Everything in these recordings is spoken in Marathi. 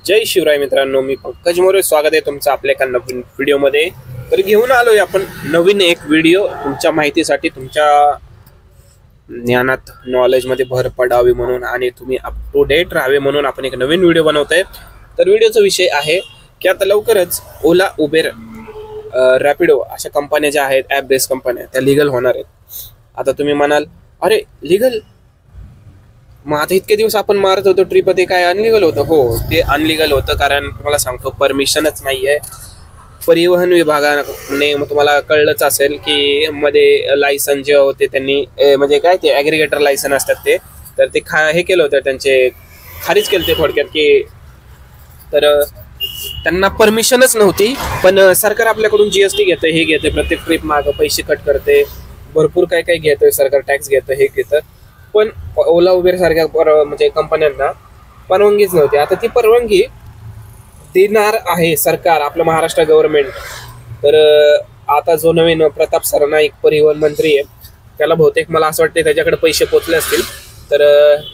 जय शिवराय मित्रांनो, मी पंकज मोरे. स्वागत आहे तुमचं आपल्या एका नवीन व्हिडिओमध्ये. तर घेऊन आलोय आपण नवीन एक व्हिडिओ तुमच्या माहितीसाठी, तुमच्या ज्ञानात नॉलेजमध्ये भर पडावी म्हणून आणि तुम्ही अप टू डेट राहावे म्हणून आपण एक नवीन व्हिडिओ बनवतोय. तर व्हिडिओचा विषय आहे की आता लवकरच ओला, उबेर, रॅपिडो अशा कंपन्या ज्या आहेत, ॲप बेस्ड कंपन्या, त्या लिगल होणार आहेत. आता तुम्ही म्हणाल, अरे लिगल, मग आता इतके दिवस आपण मारत होतो ट्रिप, ते काय अनलिगल होतं? हो, ते अनलिगल होतं, कारण तुम्हाला सांगतो परमिशनच नाही आहे. परिवहन विभागाने, मग तुम्हाला कळलंच असेल की मध्ये लायसन जे होते त्यांनी म्हणजे काय ते ॲग्रिगेटर लायसन असतात तर ते हे केलं होतं, त्यांचे खारिज केलं ते थोडक्यात, की तर त्यांना परमिशनच नव्हती. पण सरकार आपल्याकडून GST घेतं, हे घेतं, प्रत्येक ट्रिप मागं पैसे कट करते, भरपूर काय काय घेतं सरकार, टॅक्स घेतं, हे घेतं. पण ओला, उबेर सारख्या म्हणजे कंपन्यांना परवानगीच नव्हती. आता ती परवानगी देणार आहे सरकार, आपलं महाराष्ट्र गव्हर्नमेंट. तर आता जो नवीन प्रताप सरनाईक परिवहन मंत्री आहे, त्याला बहुतेक मला असं वाटतं त्याच्याकडे पैसे पोचले असतील. तर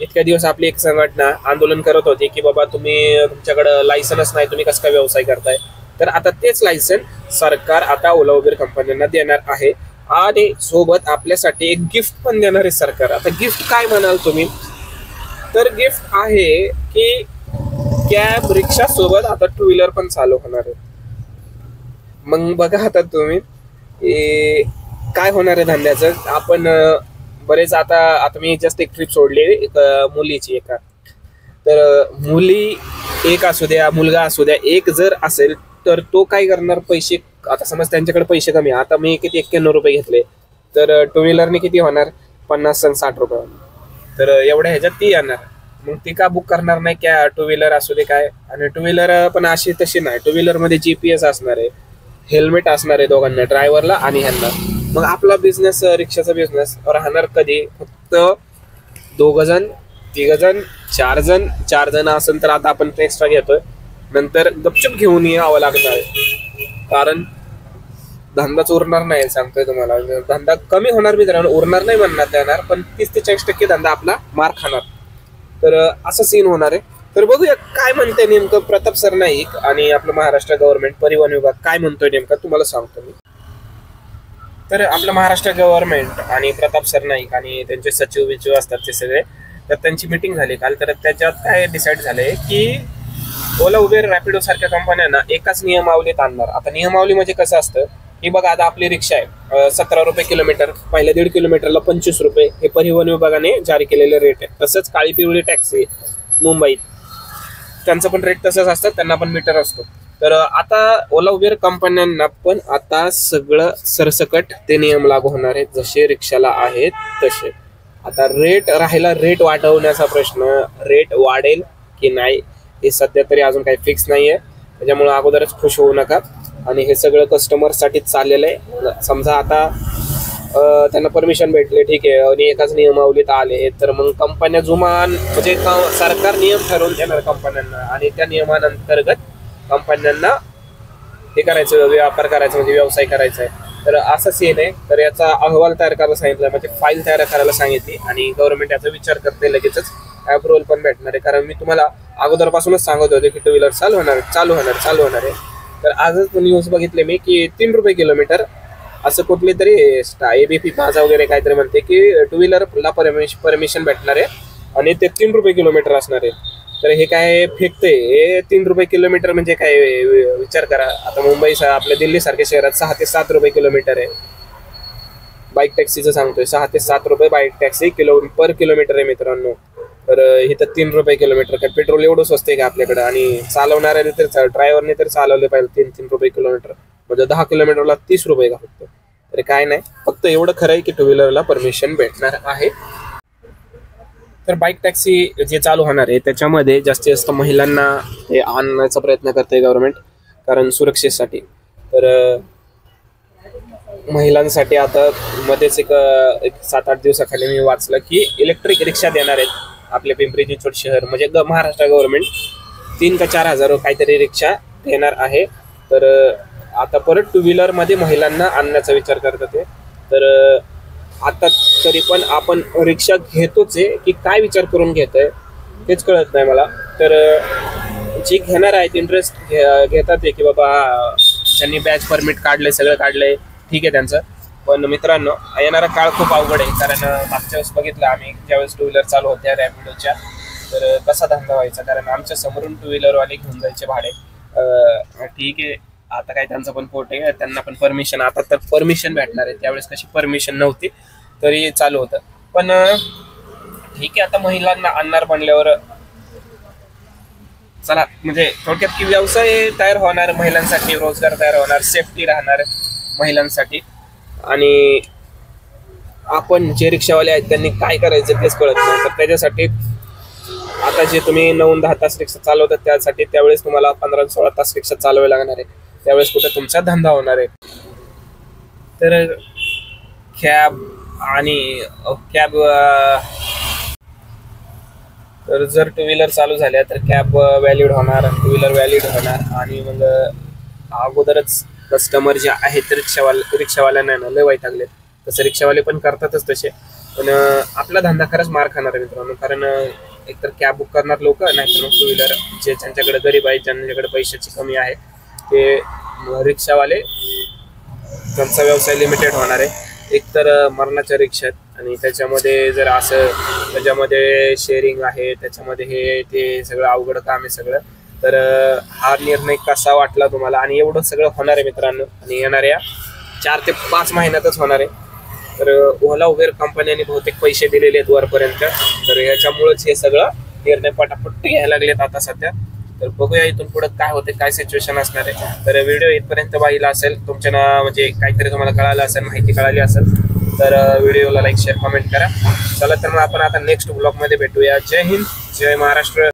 इतक्या दिवस आपली एक संघटना आंदोलन करत होती की बाबा तुमच्याकडं लायसनच नाही, तुम्ही कसं काय व्यवसाय करताय. तर आता तेच लायसन सरकार आता ओला, उबेर कंपन्यांना देणार आहे आणि सोबत आपल्यासाठी एक गिफ्ट पण देणार आहे सरकार. आता गिफ्ट काय म्हणाल तुम्ही? तर गिफ्ट आहे की कॅब, रिक्षा सोबत आता 2 व्हीलर पण चालू होणार आहे. मग बघा आता तुम्ही काय होणार आहे धंद्याचं. आपण बरेच आता मी जस्ट एक ट्रिप सोडली एक मुलीची एका. तर मुली एक असू द्या, मुलगा असू द्या, एक जर असेल तर तो काय करणार, पैसे, आता समज त्यांच्याकडे पैसे कमी, आता मी किती 91 रुपये घेतले, तर 2 व्हीलरने किती होणार, 50 आणि 60 रुपये. तर एवढ्या ह्याच्यात ती येणार. मग ती का बुक करणार नाही? क्या 2 व्हीलर असू दे काय. आणि 2 व्हीलर पण अशी तशी नाही, 2 व्हीलरमध्ये GPS असणार आहे, हेल्मेट असणार आहे दोघांना, ड्रायव्हरला आणि ह्यांना. मग आपला बिझनेस, रिक्षाचा बिझनेस राहणार कधी फक्त 2 जण, 3 जण, 4 जण. 4 जण असेल तर आता आपण एक्स्ट्रा घेतोय, नंतर गपचूप घेऊन यावं लागणार आहे, कारण धंदाच उरणार नाही. सांगतोय तुम्हाला, धंदा कमी होणार मित्रांनो, उरणार नाही म्हणण्यात येणार, पण 30 ते 40% धंदा आपला मार खाणार. तर असं सीन होणार आहे. तर बघूया काय म्हणते नेमकं प्रताप सरनाईक आणि आपलं महाराष्ट्र गव्हर्नमेंट परिवहन विभाग काय म्हणतोय नेमकं, तुम्हाला सांगतो मी. तर आपलं महाराष्ट्र गव्हर्नमेंट आणि प्रताप सरनाईक आणि त्यांचे सचिव विचिव असतात ते सगळे, तर त्यांची मीटिंग झाली काल. तर त्याच्यात काय डिसाईड झालंय की ओला, उबेर, रॅपिडो सारख्या कंपन्यांना एकाच नियमावलीत आणणार. आता नियमावली म्हणजे कसं असतं की बघा, आता आपली रिक्षा आहे 17 रुपये किलोमीटर, पहिल्या 1.5 किलोमीटरला 25 रुपये, हे परिवहन विभागाने जारी केलेले रेट आहे. तसंच काळी पिवळी टॅक्सी मुंबईत, त्यांचं पण रेट तसंच असतं, त्यांना पण मीटर असतो. तर आता ओला, उबेर कंपन्यांना पण आता सगळं सरसकट ते नियम लागू होणार आहेत, जसे रिक्षाला आहेत तसे. आता रेट वाढवण्याचा प्रश्न, रेट वाढेल की नाही हे सध्या तरी अजून काही फिक्स नाही आहे. त्याच्यामुळे अगोदरच खुश होऊ नका. आणि हे सगळं कस्टमरसाठीच चाललेलं आहे. समजा आता त्यांना परमिशन भेटले, ठीक आहे, आणि एकाच नियमावलीत आले, तर मग कंपन्या जुमान म्हणजे सरकार नियम ठरवून देणार कंपन्यांना, आणि त्या नियमांतर्गत कंपन्यांना हे करायचं, व्यापार करायचा, म्हणजे व्यवसाय करायचा आहे. तर असं सीन आहे. तर याचा अहवाल तयार करायला सांगितलं, म्हणजे फाईल तयार करायला सांगितली, आणि गव्हर्नमेंट याचा विचार करते, लगेचच अप्रुव्हल पण भेटणार आहे. कारण मी तुम्हाला अगोदरपासूनच सांगत होते की 2 व्हीलर चालू होणार आहे. तर आजच न्यूज बघितले मी की 3 रुपये किलोमीटर असं कुठली तरी ABP माझा वगैरे काहीतरी म्हणते की 2 व्हीलरला परमिशन भेटणार आहे आणि ते 3 रुपये किलोमीटर असणार आहे. तर हे काय फेकते, हे 3 रुपये किलोमीटर म्हणजे काय, विचार करा. आता मुंबई, आपल्या दिल्ली सारख्या शहरात 6 ते 7 रुपये किलोमीटर आहे. बाईक टॅक्सीचं सांगतोय, 6 ते 7 रुपये बाईक टॅक्सी पर किलोमीटर आहे मित्रांनो. तर इथं 3 रुपये किलोमीटर. काय पेट्रोल एवढं स्वस्त आहे का आपल्याकडं? आणि चालवणाऱ्याने तर, ड्रायव्हरने तर चालवले पाहिजे 3 रुपये किलोमीटर, म्हणजे 10 किलोमीटरला 30 रुपये का फक्त. तर काय नाही, फक्त एवढं खरं आहे की 2 व्हीलरला परमिशन भेटणार आहे. तर बाईक टॅक्सी जे चालू होणार आहे त्याच्यामध्ये जास्तीत जास्त महिलांना हे आणण्याचा प्रयत्न करते गव्हर्नमेंट, कारण सुरक्षेसाठी. तर महिलांसाठी आता मध्येच एक 7-8 दिवसाखाली मी वाचलं की इलेक्ट्रिक रिक्षा देणार आहेत आपले पिंपरी चिंचवड शहर, म्हणजे महाराष्ट्र गव्हर्नमेंट 3 का 4 हजार काहीतरी रिक्षा देणार आहे. तर आता परत 2 व्हीलरमध्ये महिलांना आणण्याचा विचार करतात ते. तर आता तरी पण आपण रिक्षा घेतोच आहे की काय विचार करून घेतोय तेच कळत नाही मला. तर जे घेणार आहेत इंटरेस्ट घेतात ते की बाबा त्यांनी बॅच परमिट काढले, सगळं काढलंय, ठीक आहे त्यांचं. पण मित्रांनो, येणारा काळ खूप अवघड आहे. कारण मागच्या वेळेस बघितलं आम्ही ज्यावेळेस 2 व्हीलर चालू होत्या रॅपिडोच्या, तर कसा धंदा व्हायचा. कारण आमच्या समोरून 2 व्हीलरवाले घेऊन जायचे भाडे. ठीक आहे, आता काय त्यांचं पण पोट आहे, त्यांना पण परमिशन, आता तर परमिशन भेटणार आहे. त्यावेळेस कशी परमिशन नव्हती तरी चालू होतं. पण ठीक आहे, आता महिलांना आणणार म्हणल्यावर चला, म्हणजे थोडक्यात की व्यवसाय तयार होणार महिलांसाठी, रोजगार तयार होणार, सेफ्टी राहणार महिलांसाठी. आणि आपण जे रिक्षावाले आहेत त्यांनी काय करायचं तेच कळत नाही. तर त्याच्यासाठी आता जे तुम्ही 9-10 तास रिक्षा चालवतात त्यासाठी त्यावेळेस तुम्हाला 15-16 तास रिक्षा चालवावे लागणार आहे. त्यावेळेस कुठे तुमचा धंदा होणार आहे. तर कॅब तर जर 2 व्हीलर चालू झाल्या तर कॅब व्हॅलिड होणार, 2 व्हीलर व्हॅलिड होणार. आणि मग अगोदरच कस्टमर जे आहेत रिक्षावाल्यांना लय वैतागले. तसं रिक्षावाले पण करतातच तसे. पण आपला धंदा खरंच मार खाणार आहे मित्रांनो. कारण एकतर कॅब बुक करणार लोक, नाहीतर मग 2 व्हीलर जे ज्यांच्याकडे गरीब आहेत, ज्यांच्याकडे पैशाची कमी आहे, ते रिक्षावाले, त्यांचा व्यवसाय लिमिटेड होणार आहे. एकतर मरणाच्या रिक्षात, आणि त्याच्यामध्ये जर असं त्याच्यामध्ये शेअरिंग आहे, त्याच्यामध्ये हे ते सगळं अवघड काम आहे सगळं. तर हा निर्णय कसा वाटला तुम्हाला? आणि एवढं सगळं होणार आहे मित्रांनो, आणि येणाऱ्या 4 ते 5 महिन्यातच होणार आहे. तर ओला उबेर कंपन्यांनी बहुतेक पैसे दिलेले आहेत वरपर्यंत. तर याच्यामुळेच हे सगळं निर्णय पटापट घ्यायला लागलेत आता सध्या. तर बघूया इथून पुढे काय होते, काय सिच्युएशन असणार आहे. तर व्हिडिओ इथपर्यंत पाहिला असेल, तुमच्या म्हणजे काहीतरी तुम्हाला कळालं असेल, माहिती कळाली असेल, तर व्हिडिओला लाईक, शेअर, कमेंट करा. चला तर मग आपण आता नेक्स्ट ब्लॉगमध्ये भेटूया. जय हिंद, जय महाराष्ट्र.